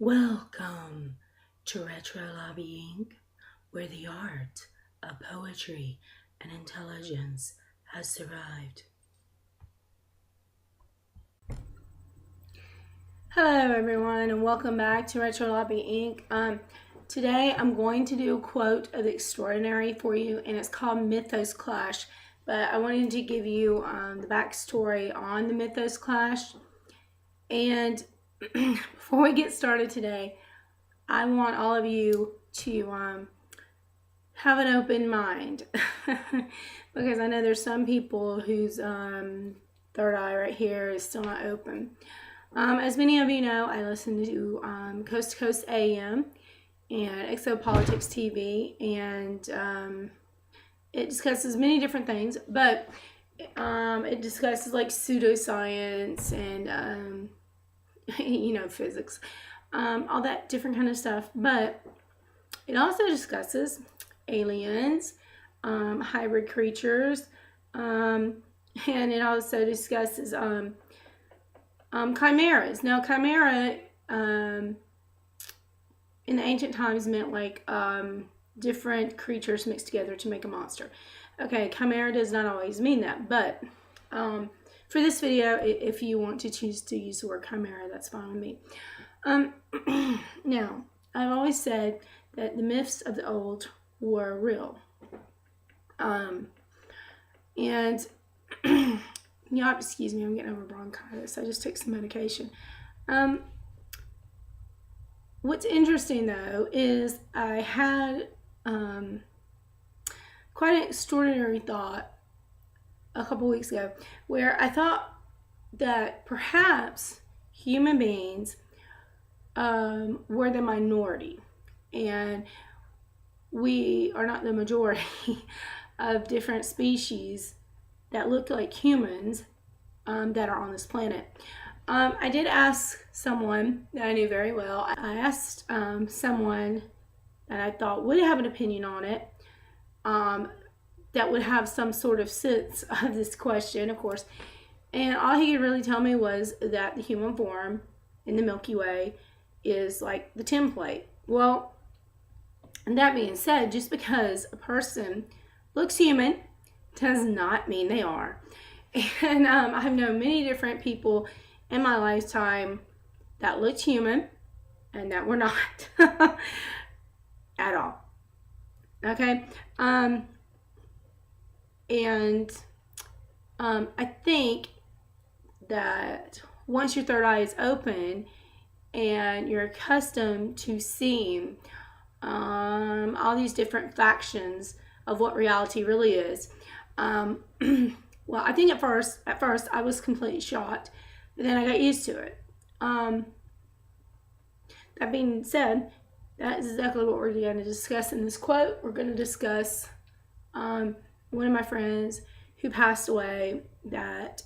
Welcome to Retro Lobbying, where the art of poetry and intelligence has survived. Hello, everyone, and welcome back to Retro Lobby Inc. Today, I'm going to do a quote of the extraordinary for you, and it's called Mythos Clash. But I wanted to give you the backstory on the Mythos Clash. And before we get started today, I want all of you to have an open mind because I know there's some people whose third eye right here is still not open. As many of you know, I listen to Coast to Coast AM and Exopolitics TV, and it discusses many different things, but it discusses like pseudoscience and physics, all that different kind of stuff. But it also discusses aliens, hybrid creatures, and it also discusses chimeras. Now, chimera in the ancient times meant like different creatures mixed together to make a monster. Okay, chimera does not always mean that, but for this video, if you want to choose to use the word chimera, that's fine with me. Now, I've always said that the myths of the old were real. And excuse me, I'm getting over bronchitis. I just took some medication. What's interesting though is I had quite an extraordinary thought a couple weeks ago where I thought that perhaps human beings were the minority and we are not the majority of different species that look like humans that are on this planet. I did ask someone that I knew very well. I asked someone that I thought would have an opinion on it, that would have some sort of sense of this question, of course. And all he could really tell me was that the human form in the Milky Way is like the template. Well, and that being said, just because a person looks human does not mean they are. And I've known many different people in my lifetime that looked human and that were not at all. Okay? I think that once your third eye is open and you're accustomed to seeing all these different factions of what reality really is, well, I think at first I was completely shocked, but then I got used to it. That being said, that is exactly what we're going to discuss in this quote. We're going to discuss one of my friends who passed away that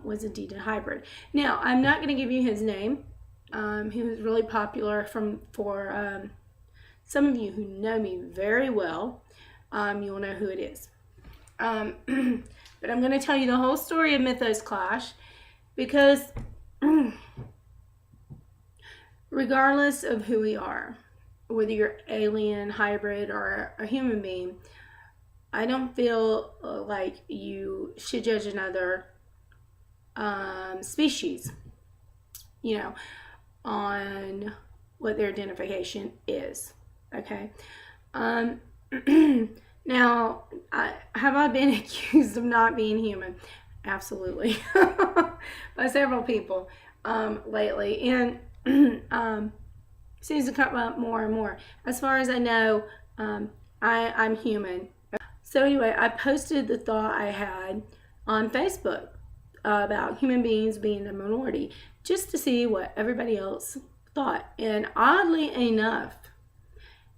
was indeed a hybrid. Now, I'm not going to give you his name. He was really popular for some of you who know me very well. You'll know who it is. But I'm going to tell you the whole story of Mythos Clash because regardless of who we are, whether you're alien, hybrid, or a human being, I don't feel like you should judge another species, on what their identification is. Okay. Now, have I been accused of not being human? Absolutely. By several people lately. And seems to come up more and more. As far as I know, I'm human. So anyway, I posted the thought I had on Facebook about human beings being the minority just to see what everybody else thought. And oddly enough,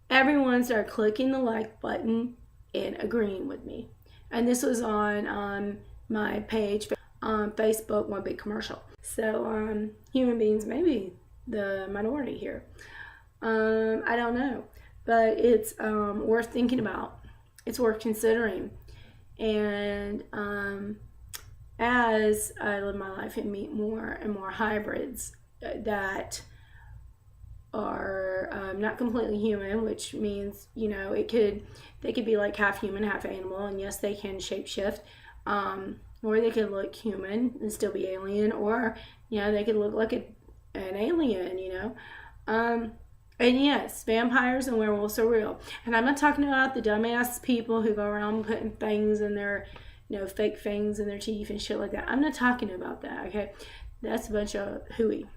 everyone started clicking the like button and agreeing with me. And this was on my page on Facebook, One Big Commercial. So human beings may be the minority here. I don't know, but it's worth thinking about. It's worth considering. And as I live my life and meet more and more hybrids that are not completely human, which means, you know, they could be like half human, half animal, and yes, they can shapeshift. Or they could look human and still be alien, or, you know, they could look like an alien, you know. And yes, vampires and werewolves are real. And I'm not talking about the dumbass people who go around putting things in their, you know, fake fangs in their teeth and shit like that. I'm not talking about that, okay? That's a bunch of hooey.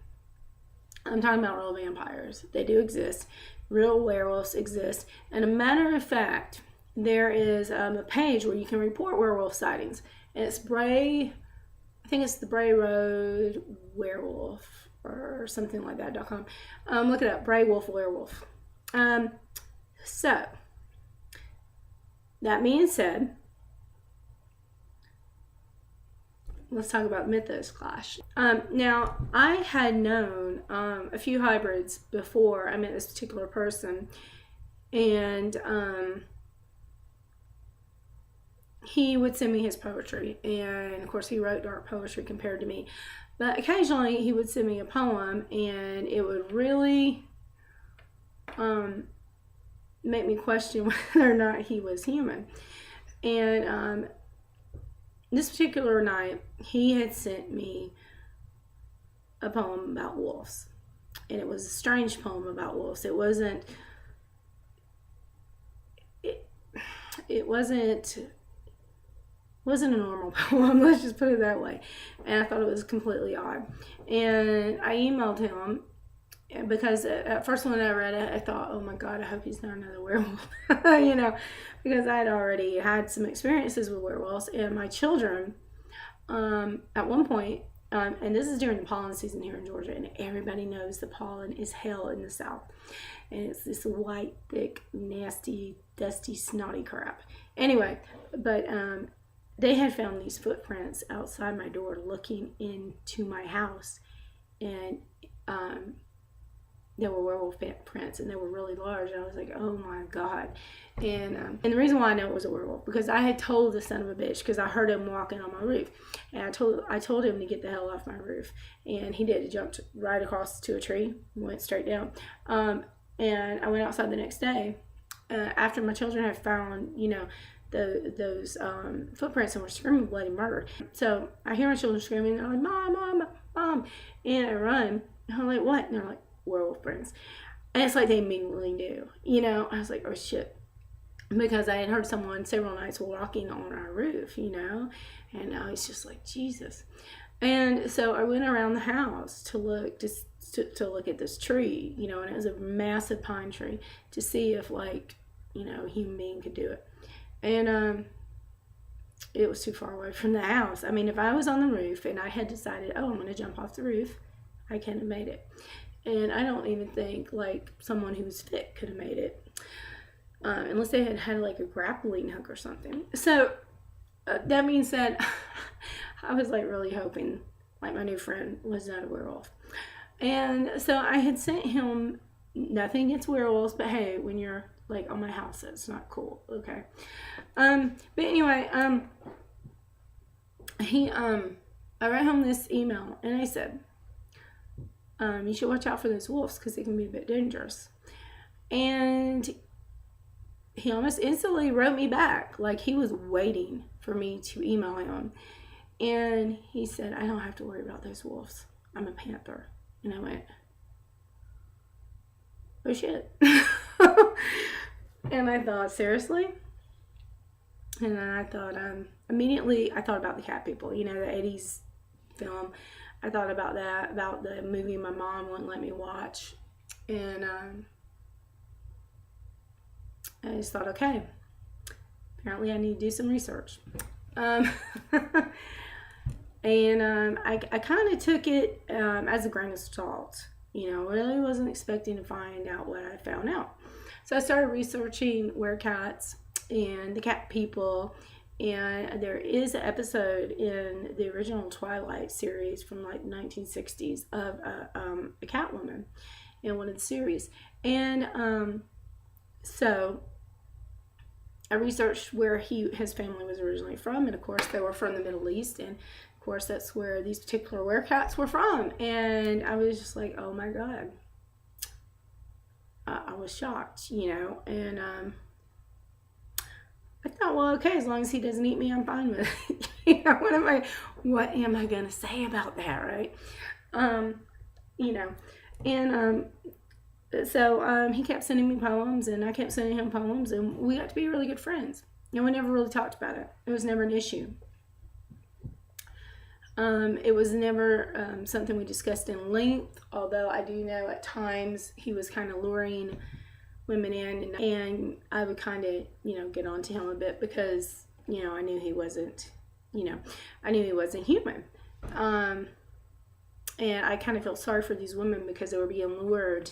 I'm talking about real vampires. They do exist. Real werewolves exist. And a matter of fact, there is a page where you can report werewolf sightings. And it's I think it's the Bray Road Werewolf or something like that.com. Look it up, Bray Wolf Werewolf. So, that being said, let's talk about Mythos clash. Now, I had known a few hybrids before I met this particular person, and he would send me his poetry, and of course he wrote dark poetry compared to me, but occasionally he would send me a poem, and it would really make me question whether or not he was human. And this particular night, he had sent me a poem about wolves, and it was a strange poem about wolves. It wasn't a normal poem, let's just put it that way. And I thought it was completely odd. And I emailed him because at first when I read it, I thought, oh my God, I hope he's not another werewolf. You know, because I had already had some experiences with werewolves, and my children, at one point, and this is during the pollen season here in Georgia, and everybody knows the pollen is hell in the South. And it's this white, thick, nasty, dusty, snotty crap. Anyway, but they had found these footprints outside my door looking into my house, and there were werewolf prints, and they were really large, and I was like, oh my God. And the reason why I know it was a werewolf, because I had told the son of a bitch, because I heard him walking on my roof, and I told him to get the hell off my roof, and he did. He jumped right across to a tree, went straight down, and I went outside the next day after my children had found, you know, those footprints, and were screaming bloody murder. So I hear my children screaming, and I'm like, Mom, Mom, Mom, and I run, and I'm like, what? And they're like, werewolf prints. And it's like they immediately knew, you know. I was like, oh shit, because I had heard someone several nights walking on our roof, you know, and I was just like, Jesus. And so I went around the house to look to look at this tree, you know, and it was a massive pine tree, to see if, like, you know, a human being could do it. And it was too far away from the house. I mean, if I was on the roof and I had decided, oh, I'm going to jump off the roof, I couldn't have made it. And I don't even think, like, someone who was fit could have made it, unless they had had, like, a grappling hook or something. So that being said, I was, like, really hoping, like, my new friend was not a werewolf. And so I had sent him, nothing against werewolves, but hey, when you're, like, on my house, that's not cool, okay? But anyway, I wrote him this email, and I said, you should watch out for those wolves, because they can be a bit dangerous. And he almost instantly wrote me back, like he was waiting for me to email him. And he said, I don't have to worry about those wolves. I'm a panther. And I went, oh shit. And I thought, seriously? And then I thought, immediately I thought about the cat people, you know, the 80s film. I thought about that, about the movie my mom wouldn't let me watch. And I just thought, okay, apparently I need to do some research. And I kind of took it as a grain of salt. You know, I really wasn't expecting to find out what I found out. So I started researching werecats and the cat people. And there is an episode in the original Twilight series from like the 1960s of a cat woman in one of the series. And so I researched where his family was originally from. And of course, they were from the Middle East. And of course, that's where these particular werecats were from. And I was just like, oh my God. I was shocked, and I thought, well, okay, as long as he doesn't eat me, I'm fine with it. What am I going to say about that, right? You know, and so he kept sending me poems, and I kept sending him poems, and we got to be really good friends. And we never really talked about it. It was never an issue. It was never something we discussed in length, although I do know at times he was kind of luring women in, and I would kind of, get on to him a bit because, I knew he wasn't, human. And I kind of felt sorry for these women because they were being lured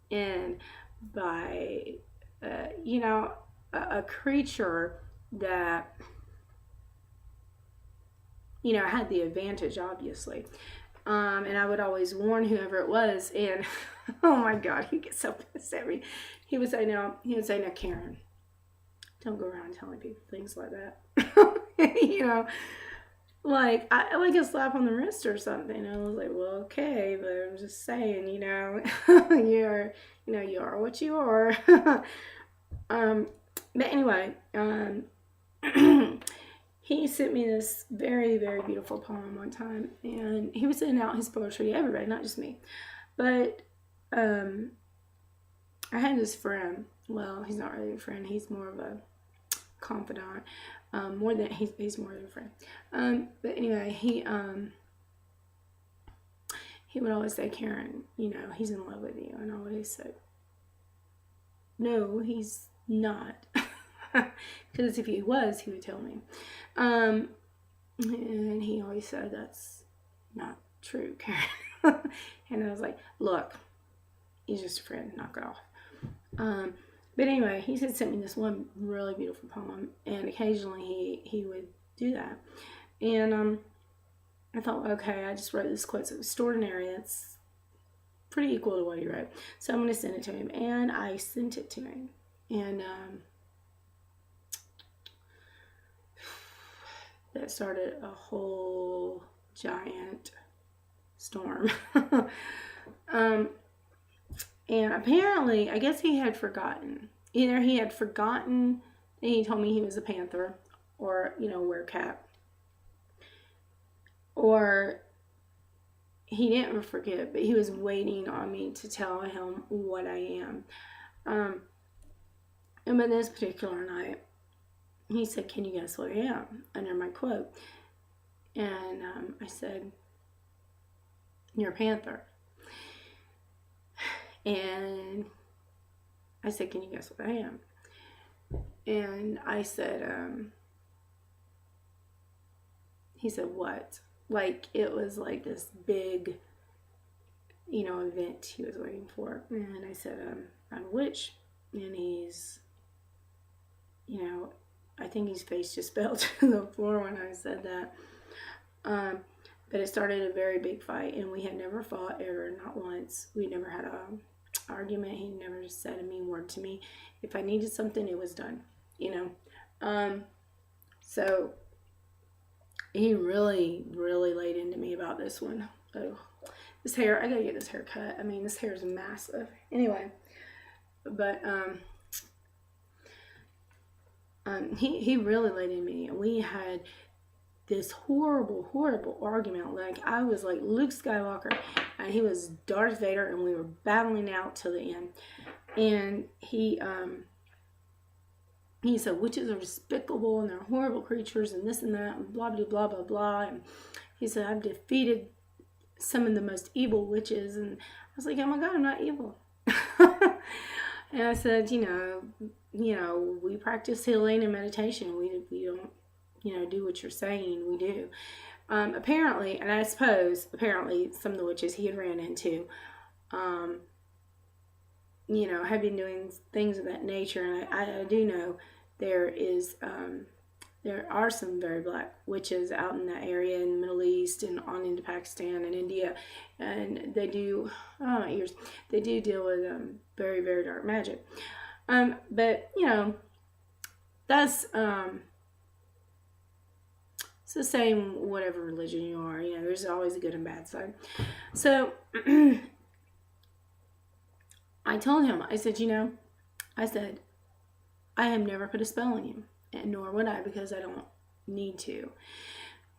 in by, a creature that, had the advantage, obviously. And I would always warn whoever it was, and oh my God, he'd get so pissed at me. He would say, no, Karen, don't go around telling people things like that. Like a slap on the wrist or something. I was like, well, okay, but I'm just saying, you are what you are. But anyway, he sent me this very, very beautiful poem one time, and he was sending out his poetry to everybody, not just me. But I had this friend. Well, he's not really a friend. He's more of a confidant. He's more than a friend. But anyway, he would always say, Karen, he's in love with you, and I always said, no, he's not. Because if he was, he would tell me. And he always said, that's not true, Karen. And I was like, look, he's just a friend, knock it off. But anyway, he sent me this one really beautiful poem, and occasionally he would do that. And I thought, okay, I just wrote this quote. So extraordinary, that's pretty equal to what he wrote. So I'm going to send it to him, and I sent it to him. And that started a whole giant storm. And apparently, I guess he had forgotten. Either he had forgotten that he told me he was a panther, or, wear cap. Or he didn't forget, but he was waiting on me to tell him what I am. And but this particular night, he said, can you guess what I am? Under my quote. And I said, you're a panther. And I said, can you guess what I am? And I said, he said, what? Like, it was like this big, event he was waiting for. And I said, I'm a witch. And he's, I think his face just fell to the floor when I said that. But it started a very big fight, and we had never fought ever, not once. We never had a argument. He never said a mean word to me. If I needed something, it was done, So he really, really laid into me about this one. Oh, this hair, I gotta get this hair cut. I mean, this hair is massive. Anyway, but he really laid into me, and we had this horrible, horrible argument. Like, I was like Luke Skywalker, and he was Darth Vader, and we were battling out till the end. And he said, witches are despicable, and they're horrible creatures, and this and that, and blah, blah, blah, blah, blah. And he said, I've defeated some of the most evil witches. And I was like, oh my God, I'm not evil. And I said, we practice healing and meditation. We don't, do what you're saying. We do. Apparently, and I suppose, some of the witches he had ran into, had been doing things of that nature. And I do know there are some very black witches out in that area in the Middle East and on into Pakistan and India. And they do, they do deal with very, very dark magic. But, that's, it's the same whatever religion you are. There's always a good and bad side. So I I told him, I said, I said, I have never put a spell on you, and nor would I, because I don't need to.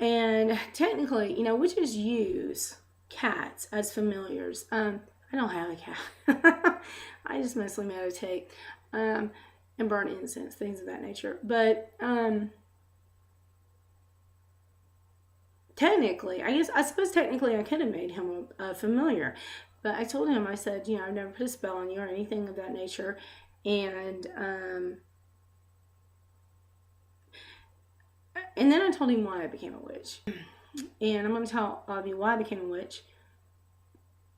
And technically, witches use cats as familiars. I don't have a cat. I just mostly meditate and burn incense, things of that nature. But technically, I suppose technically I could have made him a familiar. But I told him, I said, I've never put a spell on you or anything of that nature. And then I told him why I became a witch. And I'm going to tell all of you why I became a witch.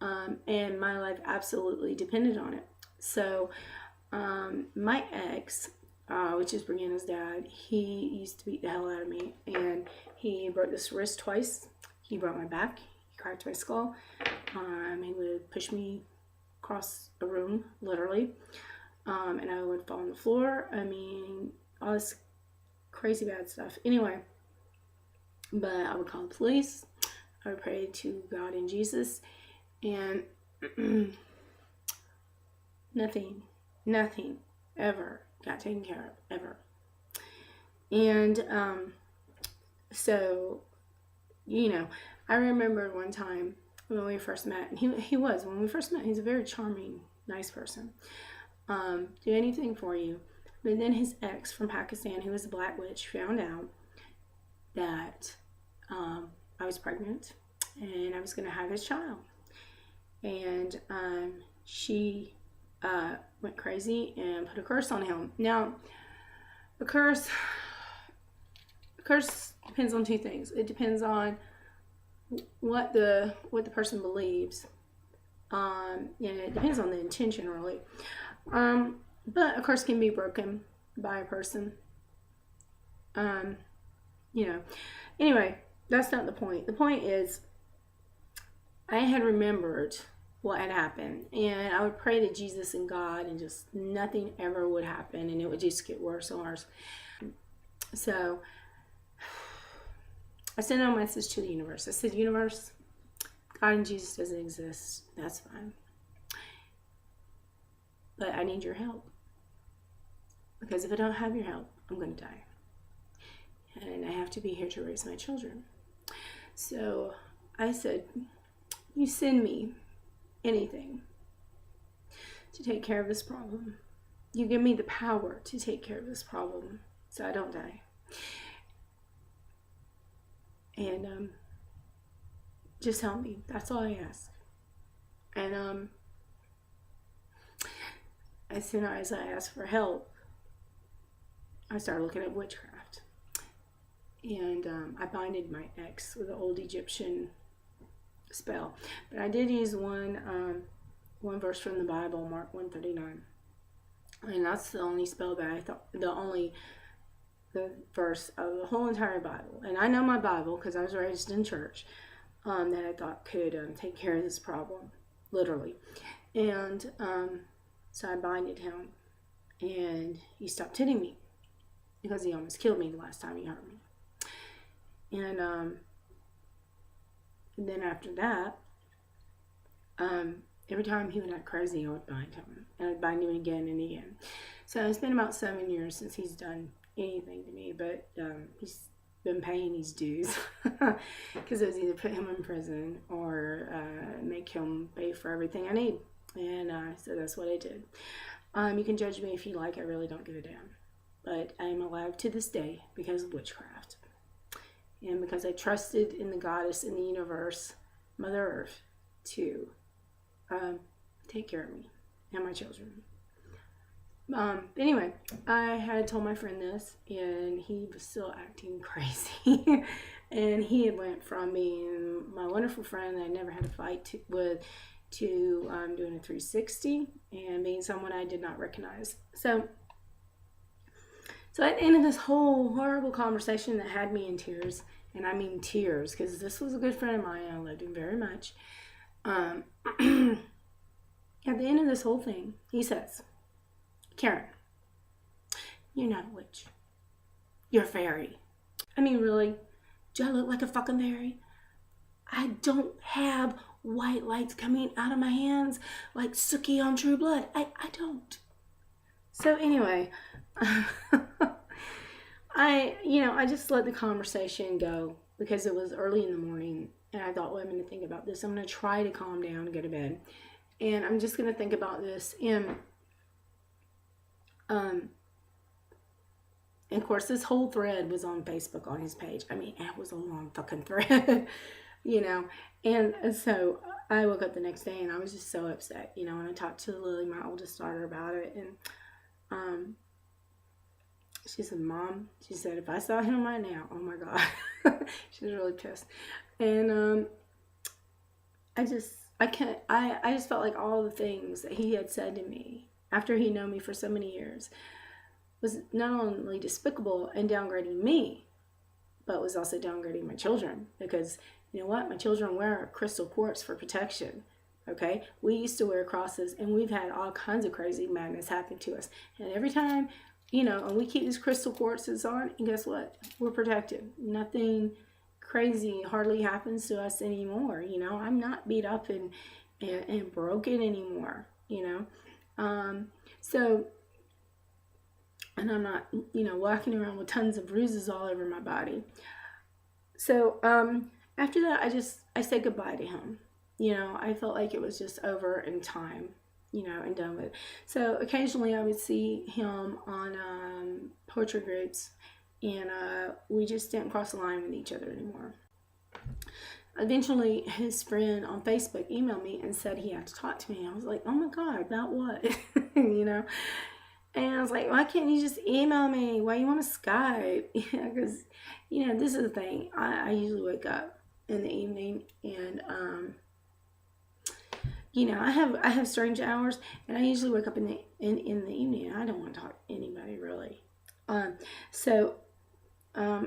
And my life absolutely depended on it. So, my ex, which is Brianna's dad, he used to beat the hell out of me. And he broke this wrist twice. He broke my back. He cracked my skull. He would push me across a room, literally. And I would fall on the floor. All this crazy bad stuff. Anyway, but I would call the police. I would pray to God and Jesus. And nothing ever got taken care of, ever. And so, I remember one time when we first met, and when we first met, he's a very charming, nice person. Do anything for you. But then his ex from Pakistan, who was a black witch, found out that I was pregnant and I was going to have his child. And she went crazy and put a curse on him. Now, a curse depends on two things. It depends on what the person believes, and it depends on the intention, really. But a curse can be broken by a person. Anyway, that's not the point. The point is, I had remembered what had happened, and I would pray to Jesus and God, and just nothing ever would happen, and it would just get worse and worse. So I sent a message to the universe. I said, universe, God and Jesus doesn't exist. That's fine. But I need your help. Because if I don't have your help, I'm going to die. And I have to be here to raise my children. So I said, you send me anything to take care of this problem. You give me the power to take care of this problem so I don't die. And just help me. That's all I ask. And as soon as I asked for help, I started looking at witchcraft. And I binded my ex with an old Egyptian spell. But I did use one verse from the Bible, Mark 1:39. And that's the only spell that I thought, the verse of the whole entire Bible. And I know my Bible because I was raised in church, that I thought could take care of this problem, literally. And so I binded him, and he stopped hitting me because he almost killed me the last time he hurt me. And then after that, every time he would act crazy, I would bind him, and I'd bind him again and again. So it's been about 7 years since he's done anything to me, but he's been paying his dues because it was either put him in prison or make him pay for everything I need. And so that's what I did. You can judge me if you like. I really don't give a damn. But I am alive to this day because of witchcraft. And because I trusted in the goddess in the universe, Mother Earth, to take care of me and my children. Anyway, I had told my friend this, and he was still acting crazy. And he had went from being my wonderful friend that I never had a fight with to doing a 360 and being someone I did not recognize. So at the end of this whole horrible conversation that had me in tears, and I mean tears, because this was a good friend of mine, I loved him very much. At the end of this whole thing, he says, Karen, you're not a witch. You're a fairy. I mean, really? Do I look like a fucking fairy? I don't have white lights coming out of my hands like Suki on True Blood. I don't. So anyway, I just let the conversation go because it was early in the morning and I thought, well, I'm going to think about this. I'm going to try to calm down and go to bed. And I'm just going to think about this. And of course, this whole thread was on Facebook on his page. I mean, it was a long fucking thread, And so I woke up the next day and I was just so upset, and I talked to Lily, my oldest daughter, about it. And she said, Mom, she said, if I saw him right now, oh my God. She was really pissed. And I just felt like all the things that he had said to me after he'd known me for so many years was not only despicable and downgrading me, but was also downgrading my children. Because you know what? My children wear crystal quartz for protection. Okay? We used to wear crosses, and we've had all kinds of crazy madness happen to us. And every time, and we keep these crystal quartzes on, and guess what? We're protected. Nothing crazy hardly happens to us anymore. I'm not beat up and broken anymore. So, and I'm not, walking around with tons of bruises all over my body. So, after that, I said goodbye to him. I felt like it was just over in time, and done with. So occasionally I would see him on poetry groups, and we just didn't cross the line with each other anymore. Eventually, his friend on Facebook emailed me and said he had to talk to me. I was like, oh my God, about what? And I was like, why can't you just email me? Why you want to Skype? Because, this is the thing. I usually wake up in the evening, and I have strange hours, and I usually wake up in the evening, and I don't want to talk to anybody really. So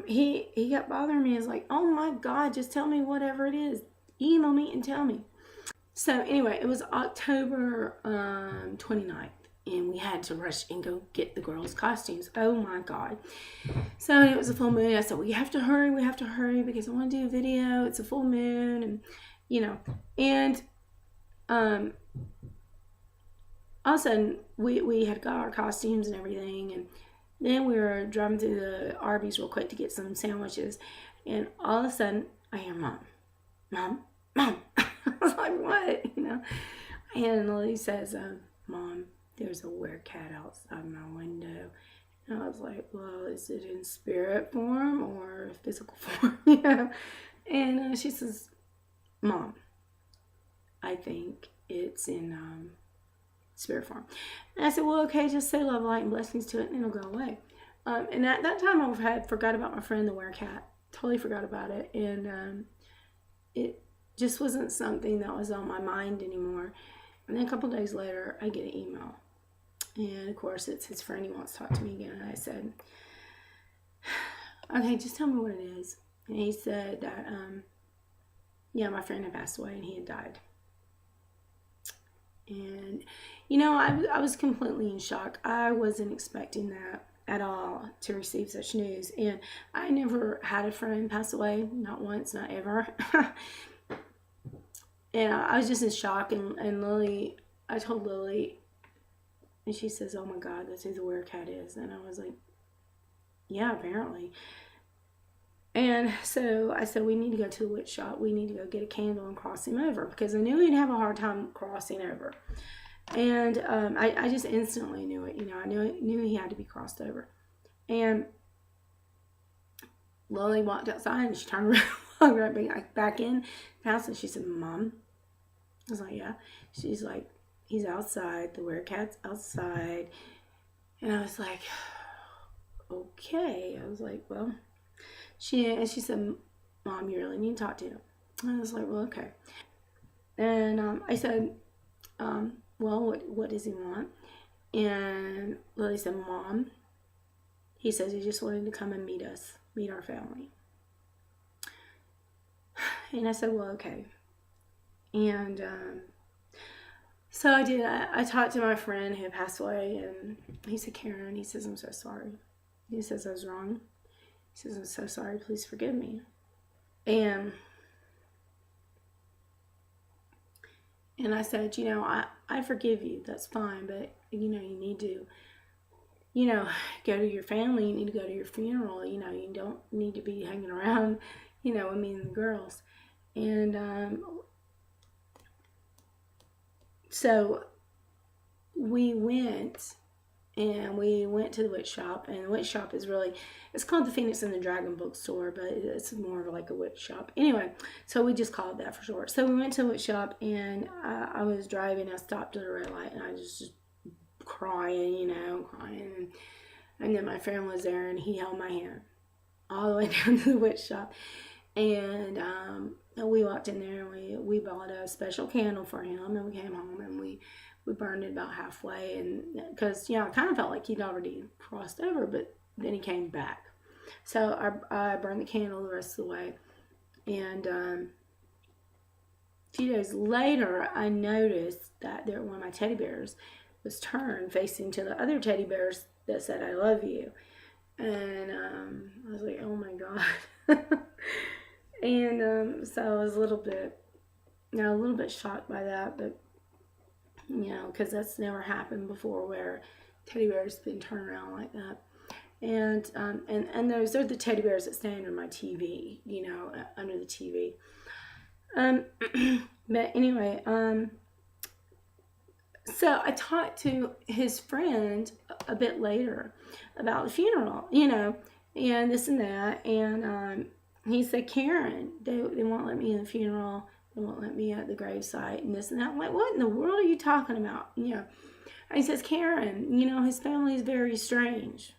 he got bothering me. He's like, oh my God, just tell me whatever it is. Email me and tell me. So anyway, it was October 29th. And we had to rush and go get the girls' costumes. Oh my God. So it was a full moon. I said, we have to hurry because I want to do a video. It's a full moon. And, and all of a sudden we had got our costumes and everything. And then we were driving through the Arby's real quick to get some sandwiches. And all of a sudden I hear Mom. I was like, what? And Lily says, Mom, there's a werecat outside my window. And I was like, well, is it in spirit form or physical form? And she says, Mom, I think it's in spirit form. And I said, well, okay, just say love, light, and blessings to it, and it'll go away. And at that time, I had forgot about my friend, the werecat. Totally forgot about it. And it just wasn't something that was on my mind anymore. And then a couple days later, I get an email. And of course, it's his friend. He wants to talk to me again. And I said, okay, just tell me what it is. And he said that, my friend had passed away and he had died. And, I was completely in shock. I wasn't expecting that at all, to receive such news. And I never had a friend pass away. Not once, not ever. And I was just in shock. And Lily, I told Lily, and she says, oh my God, that's who the werecat is. And I was like, yeah, apparently. And so I said, we need to go to the witch shop. We need to go get a candle and cross him over. Because I knew he'd have a hard time crossing over. And I just instantly knew it. I knew he had to be crossed over. And Lily walked outside and she turned around, walked right back in the house. And she said, Mom. I was like, yeah. She's like, he's outside. The werecat's outside. And I was like, okay. I was like, well, she said, Mom, you really need to talk to him. And I was like, well, okay. And I said, well, what does he want? And Lily said, Mom, he says he just wanted to come and meet us, meet our family. And I said, well, okay. And so I did. I talked to my friend who had passed away, and he said, Karen, he says, I'm so sorry. He says, I was wrong. He says, I'm so sorry. Please forgive me. And And I said, I forgive you. That's fine. But, you need to, go to your family. You need to go to your funeral. You don't need to be hanging around, with me and the girls. And so we went. And we went to the witch shop, and the witch shop is really, it's called the Phoenix and the Dragon bookstore, but it's more of like a witch shop. Anyway, so we just called that for short. So we went to the witch shop, and I was driving, I stopped at a red light, and I just crying, crying. And then my friend was there, and he held my hand all the way down to the witch shop. And we walked in there, and we bought a special candle for him, and we came home, and we burned it about halfway, and because I kind of felt like he'd already crossed over, but then he came back. So I burned the candle the rest of the way, and a few days later, I noticed that one of my teddy bears was turned facing to the other teddy bears that said "I love you," and I was like, "Oh my god!" And so I was a little bit shocked by that, but. Because that's never happened before where teddy bears been turned around like that. And those are the teddy bears that stand under my TV, under the TV. But anyway, so I talked to his friend a bit later about the funeral, and this and that. And he said, Karen, they won't let me in the funeral. They won't let me at the gravesite and this and that. I'm like, what in the world are you talking about? And he says, Karen, his family is very strange.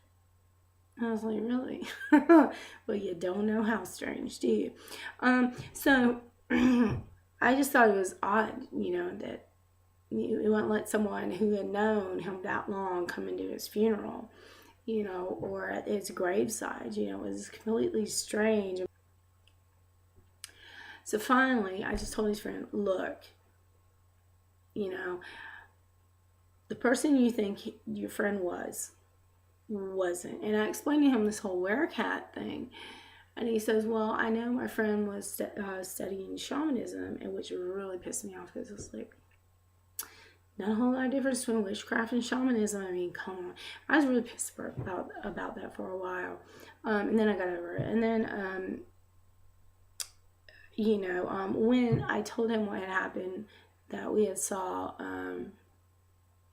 I was like, really? Well, you don't know how strange, do you? So I just thought it was odd, that he wouldn't let someone who had known him that long come into his funeral, or at his graveside. It was completely strange. So finally, I just told his friend, look, the person you think your friend wasn't. And I explained to him this whole werecat thing. And he says, well, I know my friend was studying shamanism, and which really pissed me off because it's like, not a whole lot of difference between witchcraft and shamanism. I mean, come on. I was really pissed about that for a while. And then I got over it. And then... when I told him what had happened, that we had saw,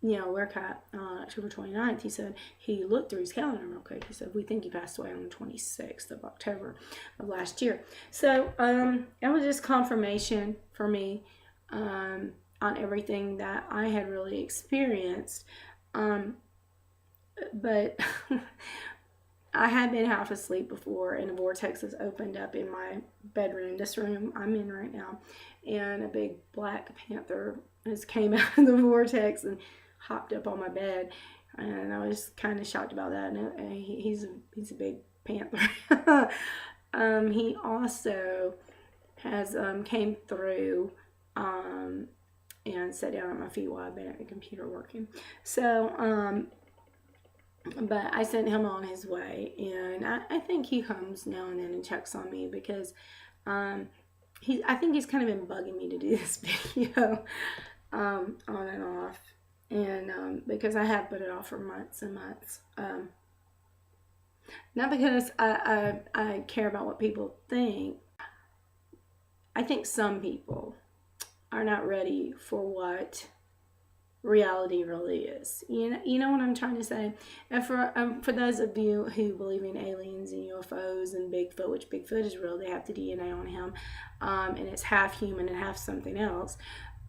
werecat on October 29th, he said, he looked through his calendar real quick. He said, we think he passed away on the 26th of October of last year. So, it was just confirmation for me, on everything that I had really experienced. But I had been half asleep before, and a vortex has opened up in my bedroom, this room I'm in right now, and a big black panther just came out of the vortex and hopped up on my bed, and I was kind of shocked about that. And he's a big panther. He also has came through and sat down at my feet while I've been at the computer working. So but I sent him on his way, and I think he comes now and then and checks on me because I think he's kind of been bugging me to do this video on and off, and because I have put it off for months and months. Not because I care about what people think. I think some people are not ready for what reality really is. You know what I'm trying to say? And for those of you who believe in aliens and UFOs and Bigfoot, which Bigfoot is real, they have the DNA on him, and it's half human and half something else.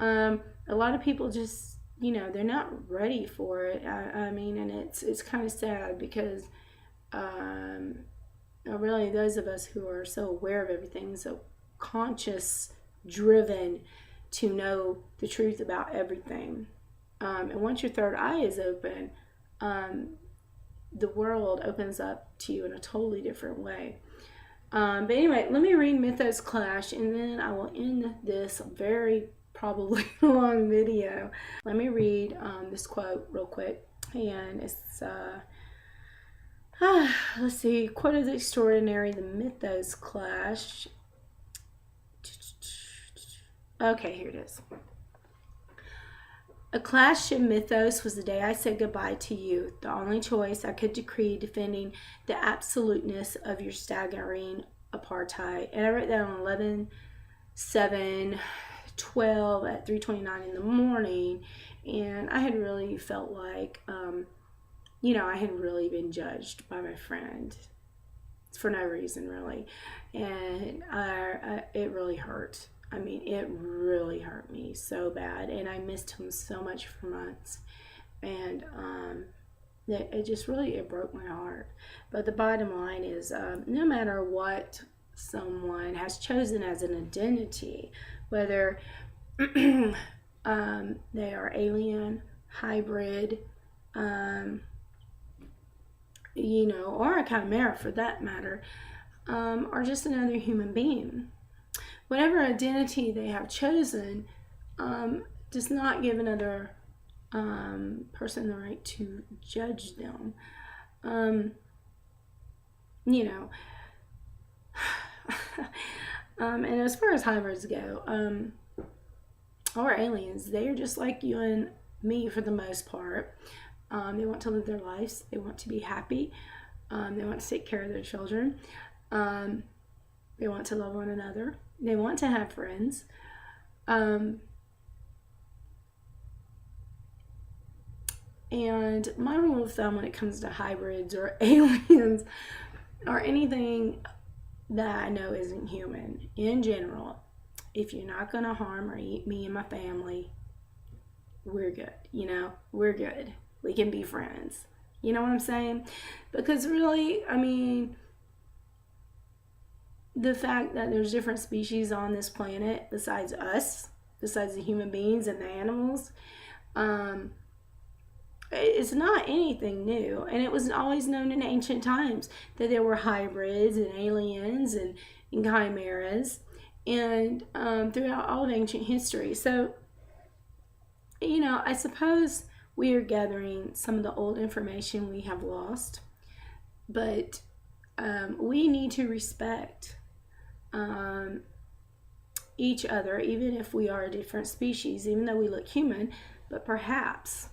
A lot of people just, they're not ready for it. I mean, and it's kind of sad because really those of us who are so aware of everything, so conscious, driven to know the truth about everything. And once your third eye is open, the world opens up to you in a totally different way. But anyway, let me read Mythos Clash, and then I will end this very probably long video. Let me read this quote real quick, and it's let's see, quote of the extraordinary, the Mythos Clash. Okay, here it is. A clash in Mythos was the day I said goodbye to you, the only choice I could decree defending the absoluteness of your staggering apartheid. And I wrote that on 11/7/12 at 3:29 in the morning, and I had really felt like, I had really been judged by my friend for no reason, really. And it really hurt. I mean, it really hurt me so bad. And I missed him so much for months. And it broke my heart. But the bottom line is, no matter what someone has chosen as an identity, whether they are alien, hybrid, or a chimera for that matter, or just another human being. Whatever identity they have chosen does not give another person the right to judge them. And as far as hybrids go, or aliens, they are just like you and me for the most part. They want to live their lives. They want to be happy. They want to take care of their children. They want to love one another. They want to have friends. And my rule of thumb when it comes to hybrids or aliens or anything that I know isn't human in general, if you're not going to harm or eat me and my family, we're good. We're good. We can be friends. You know what I'm saying? Because really, I mean, the fact that there's different species on this planet besides us, besides the human beings and the animals, it's not anything new. And it was always known in ancient times that there were hybrids and aliens and chimeras, and throughout all of ancient history. So, I suppose we are gathering some of the old information we have lost, but we need to respect each other, even if we are a different species, even though we look human, but perhaps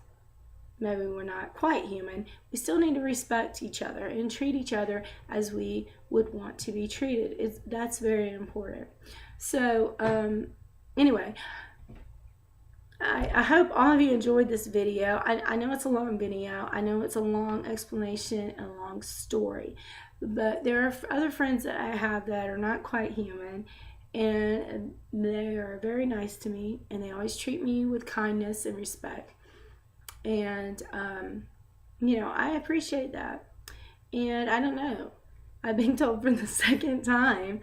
maybe we're not quite human. We still need to respect each other and treat each other as we would want to be treated. That's very important. So anyway, I hope all of you enjoyed this video. I know it's a long video. I know it's a long explanation and a long story. But there are other friends that I have that are not quite human. And they are very nice to me. And they always treat me with kindness and respect. And, I appreciate that. And I don't know. I've been told for the second time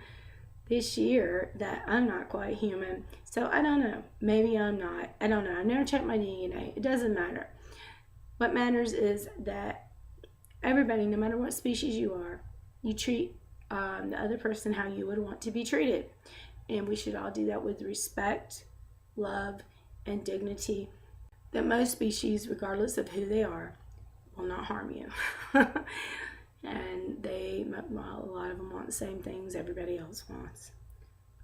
this year that I'm not quite human. So I don't know. Maybe I'm not. I don't know. I've never checked my DNA. It doesn't matter. What matters is that everybody, no matter what species you are, you treat the other person how you would want to be treated. And we should all do that with respect, love, and dignity. That most species, regardless of who they are, will not harm you. And a lot of them want the same things everybody else wants.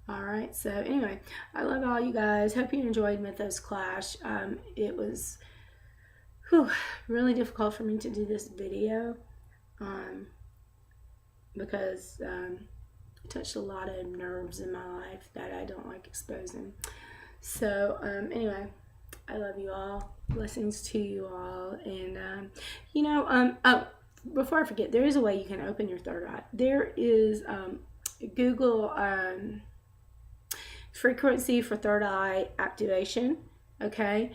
All right, so anyway, I love all you guys. Hope you enjoyed Mythos Clash. It was really difficult for me to do this video because it touched a lot of nerves in my life that I don't like exposing. So anyway, I love you all. Blessings to you all. And before I forget, there is a way you can open your third eye. There is Google frequency for third eye activation. Okay.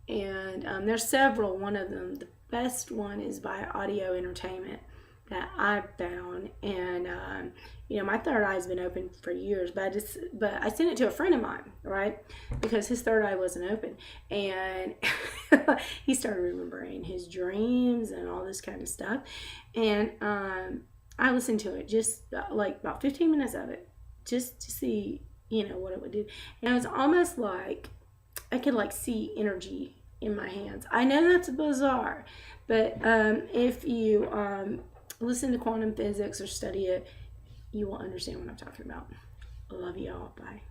There's several. One of them, the best one, is by Audio Entertainment that I found. And my third eye has been open for years, but I sent it to a friend of mine, right? Because his third eye wasn't open, and he started remembering his dreams and all this kind of stuff. And I listened to it, just like about 15 minutes of it, just to see, what it would do. And it was almost like I could see energy in my hands. I know that's bizarre, but if you listen to quantum physics or study it, you will understand what I'm talking about. I love you all. Bye.